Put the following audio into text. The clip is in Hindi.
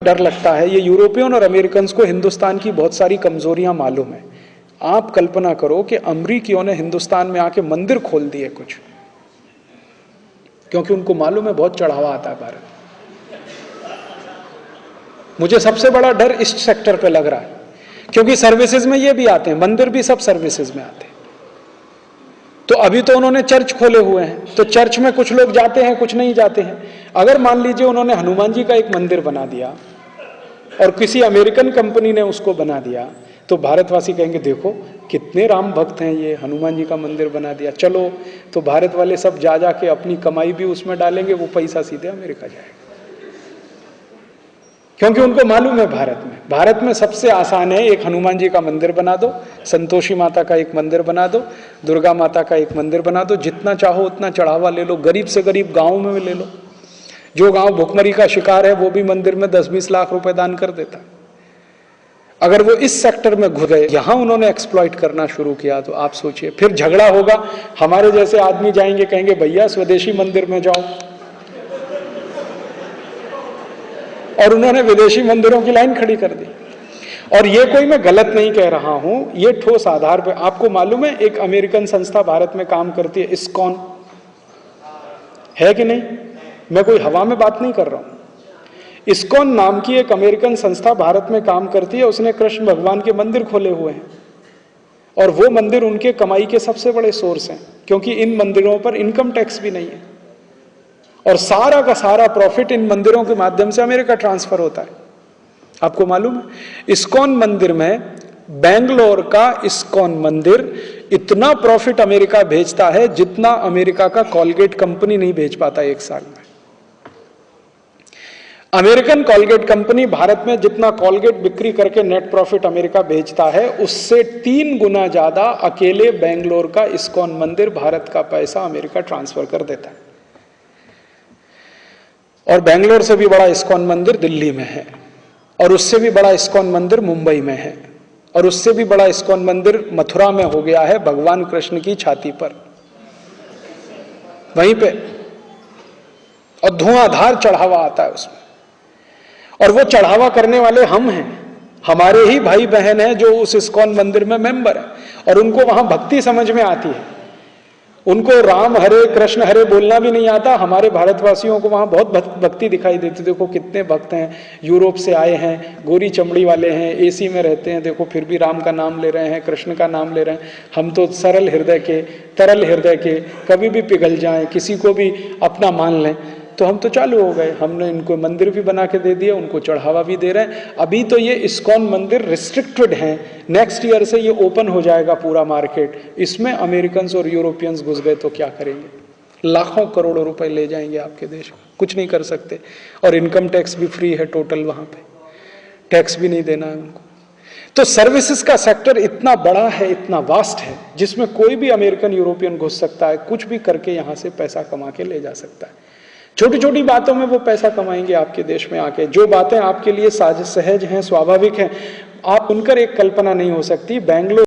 डर लगता है। ये यूरोपियन और अमेरिकन को हिंदुस्तान की बहुत सारी कमजोरियां मालूम है। आप कल्पना करो कि अमरीकियों ने हिंदुस्तान में आके मंदिर खोल दिए कुछ, क्योंकि उनको मालूम है बहुत चढ़ावा आता है भारत। मुझे सबसे बड़ा डर इस सेक्टर पे लग रहा है, क्योंकि सर्विसेज में ये भी आते हैं, मंदिर भी सब सर्विसेज में आते हैं। तो अभी तो उन्होंने चर्च खोले हुए हैं, तो चर्च में कुछ लोग जाते हैं, कुछ नहीं जाते हैं। अगर मान लीजिए उन्होंने हनुमान जी का एक मंदिर बना दिया और किसी अमेरिकन कंपनी ने उसको बना दिया, तो भारतवासी कहेंगे देखो कितने राम भक्त हैं, ये हनुमान जी का मंदिर बना दिया, चलो। तो भारत वाले सब जा जाके अपनी कमाई भी उसमें डालेंगे, वो पैसा सीधे अमेरिका जाएगा, क्योंकि उनको मालूम है भारत में सबसे आसान है, एक हनुमान जी का मंदिर बना दो, संतोषी माता का एक मंदिर बना दो, दुर्गा माता का एक मंदिर बना दो, जितना चाहो उतना चढ़ावा ले लो, गरीब से गरीब गाँव में ले लो। जो गांव भुखमरी का शिकार है वो भी मंदिर में 10-20 लाख रुपए दान कर देता। अगर वो इस सेक्टर में घुस गए, यहां उन्होंने एक्सप्लॉइट करना शुरू किया, तो आप सोचिए फिर झगड़ा होगा। हमारे जैसे आदमी जाएंगे, कहेंगे भैया स्वदेशी मंदिर में जाओ, और उन्होंने विदेशी मंदिरों की लाइन खड़ी कर दी। और ये कोई मैं गलत नहीं कह रहा हूं, ये ठोस आधार पर। आपको मालूम है एक अमेरिकन संस्था भारत में काम करती है, इस्कॉन, है कि नहीं? मैं कोई हवा में बात नहीं कर रहा हूं। इस्कॉन नाम की एक अमेरिकन संस्था भारत में काम करती है, उसने कृष्ण भगवान के मंदिर खोले हुए हैं, और वो मंदिर उनके कमाई के सबसे बड़े सोर्स हैं, क्योंकि इन मंदिरों पर इनकम टैक्स भी नहीं है, और सारा का सारा प्रॉफिट इन मंदिरों के माध्यम से अमेरिका ट्रांसफर होता है। आपको मालूम है इस्कॉन मंदिर में, बेंगलोर का इस्कॉन मंदिर इतना प्रॉफिट अमेरिका भेजता है जितना अमेरिका का कॉलगेट कंपनी नहीं भेज पाता एक साल में। अमेरिकन कॉलगेट कंपनी भारत में जितना कॉलगेट बिक्री करके नेट प्रॉफिट अमेरिका भेजता है, उससे 3 गुना ज्यादा अकेले बेंगलोर का इस्कॉन मंदिर भारत का पैसा अमेरिका ट्रांसफर कर देता है। और बेंगलोर से भी बड़ा इस्कॉन मंदिर दिल्ली में है, और उससे भी बड़ा इस्कॉन मंदिर मुंबई में है, और उससे भी बड़ा इस्कॉन मंदिर मथुरा में हो गया है, भगवान कृष्ण की छाती पर, वहीं पे। और धुआंधार चढ़ावा आता है उसमें, और वो चढ़ावा करने वाले हम हैं, हमारे ही भाई बहन हैं जो उस इस्कॉन मंदिर में मेंबर है, और उनको वहां भक्ति समझ में आती है। उनको राम हरे कृष्ण हरे बोलना भी नहीं आता। हमारे भारतवासियों को वहां बहुत भक्ति दिखाई देती। देखो कितने भक्त हैं, यूरोप से आए हैं, गोरी चमड़ी वाले हैं, एसी में रहते हैं, देखो फिर भी राम का नाम ले रहे हैं, कृष्ण का नाम ले रहे हैं। हम तो सरल हृदय के, तरल हृदय के, कभी भी पिघल जाएं, किसी को भी अपना मान लें, तो हम तो चालू हो गए। हमने इनको मंदिर भी बना के दे दिया, उनको चढ़ावा भी दे रहे हैं। अभी तो ये इस्कॉन मंदिर रिस्ट्रिक्टेड हैं, नेक्स्ट ईयर से ये ओपन हो जाएगा पूरा मार्केट। इसमें अमेरिकन और यूरोपियंस घुस गए तो क्या करेंगे? लाखों करोड़ों रुपए ले जाएंगे आपके देश में, कुछ नहीं कर सकते। और इनकम टैक्स भी फ्री है टोटल, वहां पे टैक्स भी नहीं देना है उनको। तो सर्विसेज का सेक्टर इतना बड़ा है, इतना वास्ट है, जिसमें कोई भी अमेरिकन यूरोपियन घुस सकता है, कुछ भी करके यहां से पैसा कमा के ले जा सकता है। छोटी छोटी बातों में वो पैसा कमाएंगे आपके देश में आके। जो बातें आपके लिए सहज हैं, स्वाभाविक हैं, आप उनकर एक कल्पना नहीं हो सकती। बेंगलोर